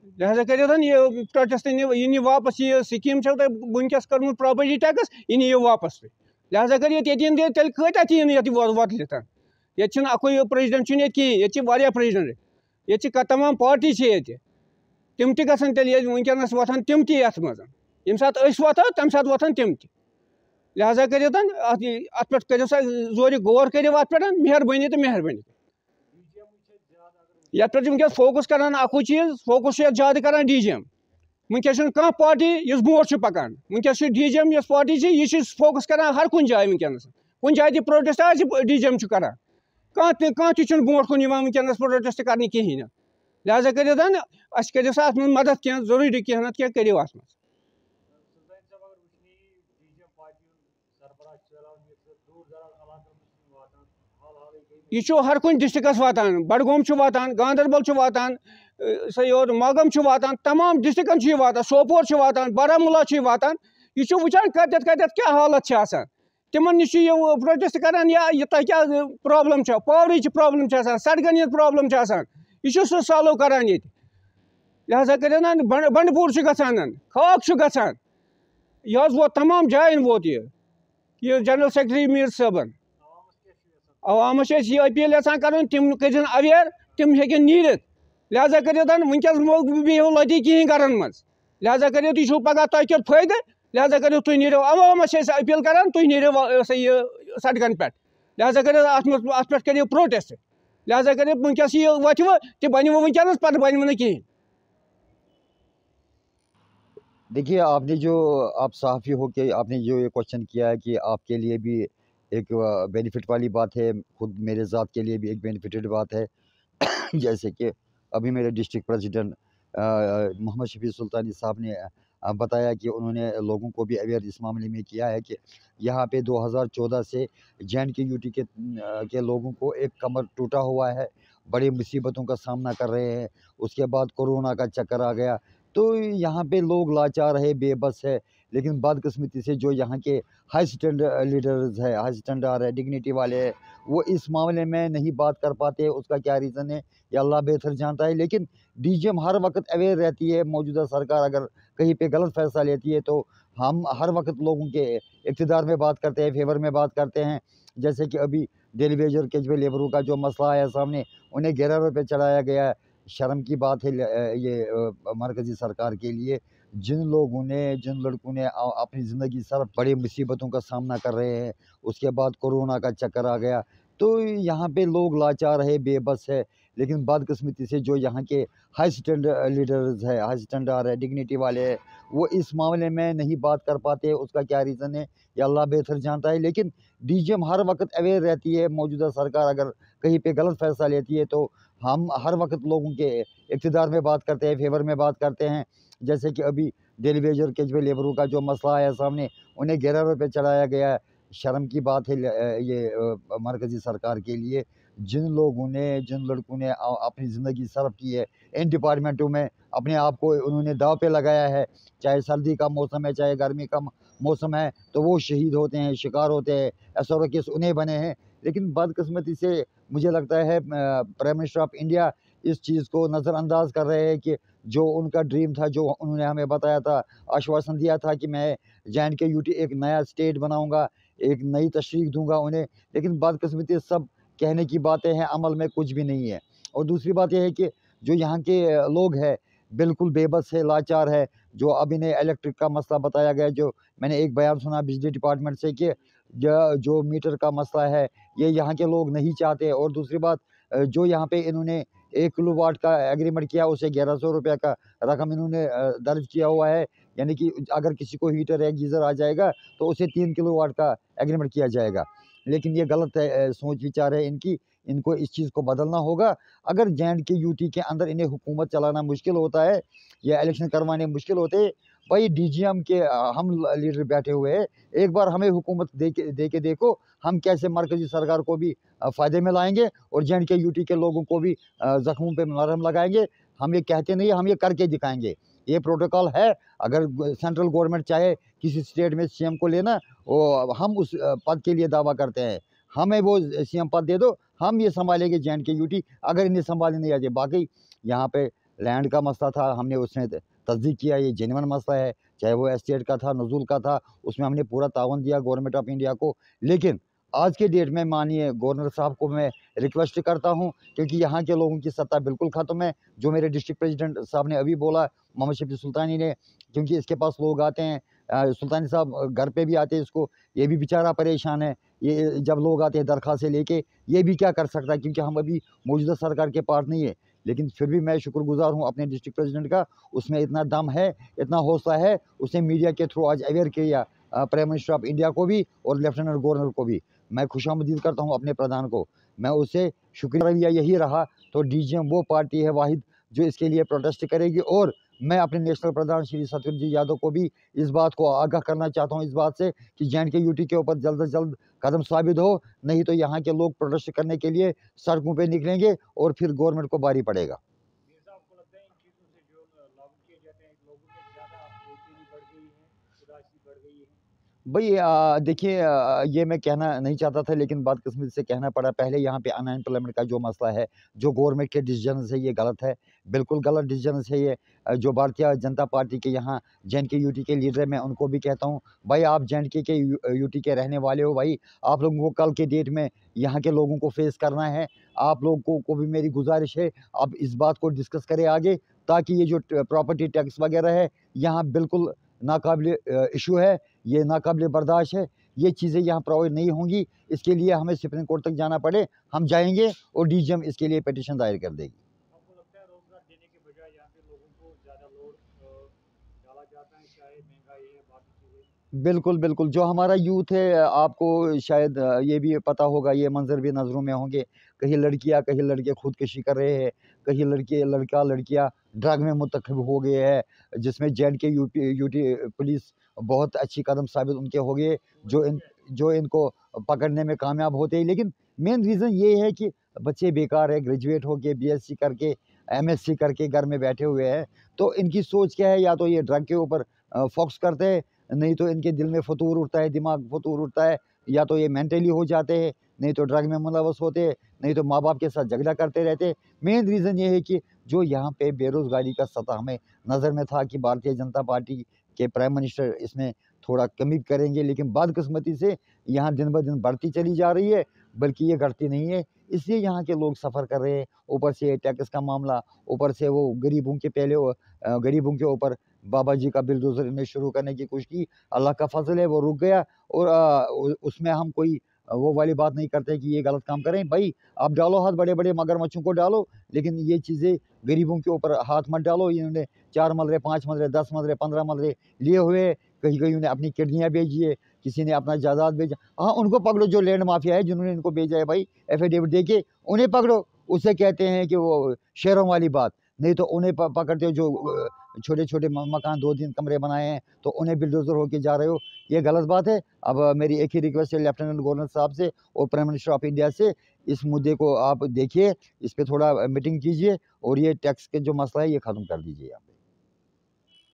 लिहाजा कर ये प्रोटेस्ट यह वापस ये स्कीम वनकस कर प्रॉपर्टी टैक्स यह वापस लिहाजा कर तेल कत वतलित ये अकुई प्रेसिडेंट ये प्रेसिडेंट ये तमाम पार्टी तम तन तेल वनकस वथान तम तथ मज ये सात वथो तम सात वथान तम लिहाजा कर अत पे करो सा जोर गौर करो अत पे मेहरबानी तो मेहरबानी ये पे फोकस करान अकु चीज फोकस ज्यादा करान डीजीएम वनकस कह पार्टी ब्रोट पकान वनकस डीजीएम पार्टी यह फोकस करान हर कुन जाए कुन जाए प्रोटेस्ट आज डीजीएम करान कह ब्रोट कुन वनकस प्रोटेस्ट कर कहें लिहाजा कर करो सा अत मदद कह जरूरी कह ना कह करो अत यह हर कुन डिस्ट्रिक्स वातान बडगोम वातान गांदरबल वातान योर मागम वातान तमाम डिस्ट्रिक्न वातान सोपोर वातान बारामूला वातान यह वुचान कत क्या हालत तिमन नश प्रोटेस्ट करान या तह क्या प्रॉब्लम पावर प्रॉब्लम सड़कन हज प्रॉब्लम यह सह सॉल्व करान ये लिहाजा कर बंडपुर गसान खाक गसान यह वोत तमाम जायन वोत यह जनरल सेक्रेटरी मीर साहबन अवामस यह अपील यहां कर तम कर अवेयर तम हेन नीरत लिहाजा कर वनकस बिहू लति कहें घर मज लिहाजा कर तुम पगह तह क्या फायदे लिहाजा करो तुम नीरो अवामस अपील करान तुम नीरो सड़कन पे लिहाजा कर अत पे करो प्रोटेस्ट लिहाजा कर वनकस यह वथव तो बनव वनकस पे बनव ना कहें। देखिए आपने जो आप सहाफ़ी हो के आपने जो ये क्वेश्चन किया है कि आपके लिए भी एक बेनिफिट वाली बात है, खुद मेरे ज़ात के लिए भी एक बेनिफिटेड बात है। जैसे कि अभी मेरे डिस्ट्रिक्ट प्रेसिडेंट मोहम्मद शफी सुल्तानी साहब ने बताया कि उन्होंने लोगों को भी अवेयर इस मामले में किया है कि यहाँ पे 2014 से JNK-UT के लोगों को एक कमर टूटा हुआ है, बड़ी मुसीबतों का सामना कर रहे हैं। उसके बाद कोरोना का चक्कर आ गया तो यहाँ पे लोग लाचार है, बेबस है। लेकिन बदकिस्मती से जो यहाँ के हाई स्टैंडर्ड लीडर्स है, हाई स्टैंडर्ड है, डिग्निटी वाले हैं, वो इस मामले में नहीं बात कर पाते। उसका क्या रीज़न है ये अल्लाह बेहतर जानता है। लेकिन डीजीएम हर वक्त अवेयर रहती है। मौजूदा सरकार अगर कहीं पे गलत फैसला लेती है तो हम हर वक्त लोगों के इक़्तिदार में बात करते हैं, फेवर में बात करते हैं। जैसे कि अभी डेली वेज और कैजुअल लेबरों का जो मसला आया सामने, उन्हें 11 रुपये चढ़ाया गया। शर्म की बात है ये मरकज़ी सरकार के लिए। जिन लड़कों ने अपनी ज़िंदगी सर्फ बड़ी मुसीबतों का सामना कर रहे हैं, उसके बाद कोरोना का चक्कर आ गया तो यहाँ पे लोग लाचार है, बेबस है। लेकिन बदकिस्मती से जो यहाँ के हाई स्टैंडर्ड लीडर्स है, हाई स्टैंडर्ड है, डिग्निटी वाले हैं, वो इस मामले में नहीं बात कर पाते। उसका क्या रीज़न है ये अल्लाह बेहतर जानता है। लेकिन डीजीएम हर वक्त अवेयर रहती है। मौजूदा सरकार अगर कहीं पे गलत फैसला लेती है तो हम हर वक्त लोगों के इक़्तिदार में बात करते हैं, फेवर में बात करते हैं। जैसे कि अभी डेली वेज और कैजुअल लेबरों का जो मसला आया सामने, उन्हें 11 रुपये चढ़ाया गया। शर्म की बात है ये मरकज़ी सरकार के लिए। जिन लड़कों ने अपनी ज़िंदगी सर्फ की है इन डिपार्टमेंटों में, अपने आप को उन्होंने दाव पे लगाया है, चाहे सर्दी का मौसम है, चाहे गर्मी का मौसम है, तो वो शहीद होते हैं, शिकार होते हैं, ऐसा केस उन्हें बने हैं। लेकिन बदकिस्मती से मुझे लगता है प्राइम मिनिस्टर ऑफ इंडिया इस चीज़ को नज़रअंदाज कर रहे हैं कि जो उनका ड्रीम था, जो उन्होंने हमें बताया था, आश्वासन दिया था कि मैं JNK-UT एक नया स्टेट बनाऊंगा, एक नई तशरीह दूंगा उन्हें। लेकिन बदकिस्मती सब कहने की बातें हैं, अमल में कुछ भी नहीं है। और दूसरी बात यह है कि जो यहाँ के लोग हैं बिल्कुल बेबस है, लाचार है। जो अब इन्हें इलेक्ट्रिक का मसला बताया गया, जो मैंने एक बयान सुना बिजली डिपार्टमेंट से कि जो मीटर का मसला है ये यहाँ के लोग नहीं चाहते। और दूसरी बात जो यहाँ पे इन्होंने 1 किलोवाट का एग्रीमेंट किया, उसे 1100 रुपये का रकम इन्होंने दर्ज किया हुआ है। यानी कि अगर किसी को हीटर या गीज़र आ जाएगा तो उसे 3 किलोवाट का एग्रीमेंट किया जाएगा। लेकिन ये गलत है, सोच विचार है इनकी। इनको इस चीज़ को बदलना होगा। अगर JNK-UT के अंदर इन्हें हुकूमत चलाना मुश्किल होता है या इलेक्शन करवाने मुश्किल होते हैं, भाई डीजीएम के हम लीडर बैठे हुए हैं, एक बार हमें हुकूमत दे के देखो, हम कैसे मरकज़ी सरकार को भी फ़ायदे में लाएंगे और JNK-UT के लोगों को भी ज़ख्मों पे मरहम लगाएंगे। हम ये कहते नहीं, हम ये करके दिखाएंगे। ये प्रोटोकॉल है। अगर सेंट्रल गवर्नमेंट चाहे किसी स्टेट में CM को लेना, और हम उस पद के लिए दावा करते हैं, हमें वो CM पद दे दो, हम ये संभालेंगे JNK-UT। अगर इन्हें संभालने नहीं आ जाए, बाकी यहाँ पे लैंड का मसला था, हमने उसमें तस्दीक किया, ये जेन्युइन मसला है, चाहे वो एस्टेट का था, नज़ुल का था, उसमें हमने पूरा तावन दिया गवर्नमेंट ऑफ इंडिया को। लेकिन आज के डेट में माननीय गवर्नर साहब को मैं रिक्वेस्ट करता हूँ, क्योंकि यहाँ के लोगों की सत्ता बिल्कुल ख़त्म है, जो मेरे डिस्ट्रिक्ट प्रेसिडेंट साहब ने अभी बोला, मोहम्मद शफी सुल्तानी ने, क्योंकि इसके पास लोग आते हैं, सुल्तानी साहब घर पे भी आते हैं इसको, ये भी बेचारा परेशान है, ये जब लोग आते हैं दरख्वास्तें लेके, ये भी क्या कर सकता है, क्योंकि हम अभी मौजूदा सरकार के पार्ट नहीं है। लेकिन फिर भी मैं शुक्रगुजार हूँ अपने डिस्ट्रिक्ट प्रेसिडेंट का, उसमें इतना दम है, इतना हौसला है, उसने मीडिया के थ्रू आज अवेयर किया प्राइम मिनिस्टर ऑफ इंडिया को भी और लेफ्टिनेंट गवर्नर को भी। मैं खुशामदीद करता हूँ अपने प्रधान को, मैं उससे शुक्रिया रवैया यही रहा तो डीजीएम वो पार्टी है वाहिद जो इसके लिए प्रोटेस्ट करेगी। और मैं अपने नेशनल प्रधान श्री सत्यदेव जी यादव को भी इस बात को आगाह करना चाहता हूँ, इस बात से कि JNK-UT के ऊपर जल्द से जल्द कदम साबित हो, नहीं तो यहाँ के लोग प्रोटेस्ट करने के लिए सड़कों पे निकलेंगे और फिर गवर्नमेंट को भारी पड़ेगा। मिर्ज़ा, आपको लगता है इन चीज़ों से जो लागू किए जाते हैं, लोगों में ज़्यादा बेचैनी बढ़ गई है, उदासी बढ़ गई है? भाई देखिए, ये मैं कहना नहीं चाहता था लेकिन बदकिस्मती से कहना पड़ा। पहले यहाँ पे अनएम्प्लॉयमेंट का जो मसला है, जो गवर्नमेंट के डिसीजन है, ये गलत है, बिल्कुल गलत डिसीजन है ये। जो भारतीय जनता पार्टी के यहाँ JNK-UT के लीडर है, मैं उनको भी कहता हूँ, भाई आप JNK के UT के रहने वाले हो, भाई आप लोगों को कल के डेट में यहाँ के लोगों को फेस करना है। आप लोगों को भी मेरी गुजारिश है, आप इस बात को डिस्कस करें आगे, ताकि ये जो प्रॉपर्टी टैक्स वगैरह है, यहाँ बिल्कुल नाकाबिल इशू है, ये नाकाबिल बर्दाश्त है, ये चीज़ें यहाँ प्रोवाइड नहीं होंगी। इसके लिए हमें सुप्रीम कोर्ट तक जाना पड़े, हम जाएंगे और डीजीएम इसके लिए पिटीशन दायर कर देगी। आपको लगता है रोजगार देने के बजाय यहाँ पे लोगों को ज़्यादा लोड डाला जाता है, चाहे महंगाई है, बाकी चीज़ें? बिल्कुल, बिल्कुल। जो हमारा यूथ है, आपको शायद ये भी पता होगा, ये मंज़र भी नज़रों में होंगे, कहीं लड़कियाँ, कहीं लड़के खुदकुशी कर रहे हैं, कहीं लड़कियाँ ड्रग में मुंतकिब हो गए हैं, जिसमें JNK-UT पुलिस बहुत अच्छी कदम साबित उनके हो गए, जो इनको पकड़ने में कामयाब होते हैं। लेकिन मेन रीज़न ये है कि बच्चे बेकार है, ग्रेजुएट होके, BSc करके, MSc करके घर में बैठे हुए हैं। तो इनकी सोच क्या है, या तो ये ड्रग के ऊपर फ़ोकस करते हैं, नहीं तो इनके दिल में फतूर उठता है, दिमाग फतूर उठता है, या तो ये मेंटली हो जाते हैं, नहीं तो ड्रग में मुलव्वस होते हैं, नहीं तो माँ बाप के साथ झगड़ा करते रहते हैं। मेन रीज़न ये है कि जो यहाँ पे बेरोज़गारी का सतह हमें नज़र में था कि भारतीय जनता पार्टी के प्राइम मिनिस्टर इसमें थोड़ा कमी करेंगे, लेकिन बदकिस्मती से यहाँ दिन ब दिन बढ़ती चली जा रही है, बल्कि ये घटती नहीं है। इसलिए यहाँ के लोग सफ़र कर रहे हैं। ऊपर से टैक्स का मामला, ऊपर से वो गरीबों के ऊपर बाबा जी का बिलडोज़र इन्हें शुरू करने की कोशिश की, अल्लाह का फ़ज़ल है वो रुक गया। और उसमें हम कोई वो वाली बात नहीं करते कि ये गलत काम करें। भाई आप डालो हाथ, बड़े-बड़े मगरमच्छों को डालो, लेकिन ये चीज़ें गरीबों के ऊपर हाथ मत डालो। इन्होंने 4 मलरे, 5 मलरे, 10 मलरे, 15 मलरे लिए हुए, कहीं-कहीं उन्हें अपनी किडनियाँ बेची है, किसी ने अपना जायदाद बेचा। हाँ, उनको पकड़ो जो लैंड माफिया है, जिन्होंने इनको बेचा है भाई, एफिडेविट दे के उन्हें पकड़ो। उसे कहते हैं कि वो शेरों वाली बात। नहीं तो उन्हें पकड़ते हो जो छोटे-छोटे मकान 2-3 कमरे बनाए हैं, तो उन्हें बिल्डोज़र होके जा रहे हो, ये गलत बात है। अब मेरी एक ही रिक्वेस्ट है लेफ्टिनेंट गवर्नर साहब से और प्राइम मिनिस्टर ऑफ इंडिया से, इस मुद्दे को आप देखिए, इस पे थोड़ा मीटिंग कीजिए और ये टैक्स के जो मसला है ये ख़त्म कर दीजिए आप।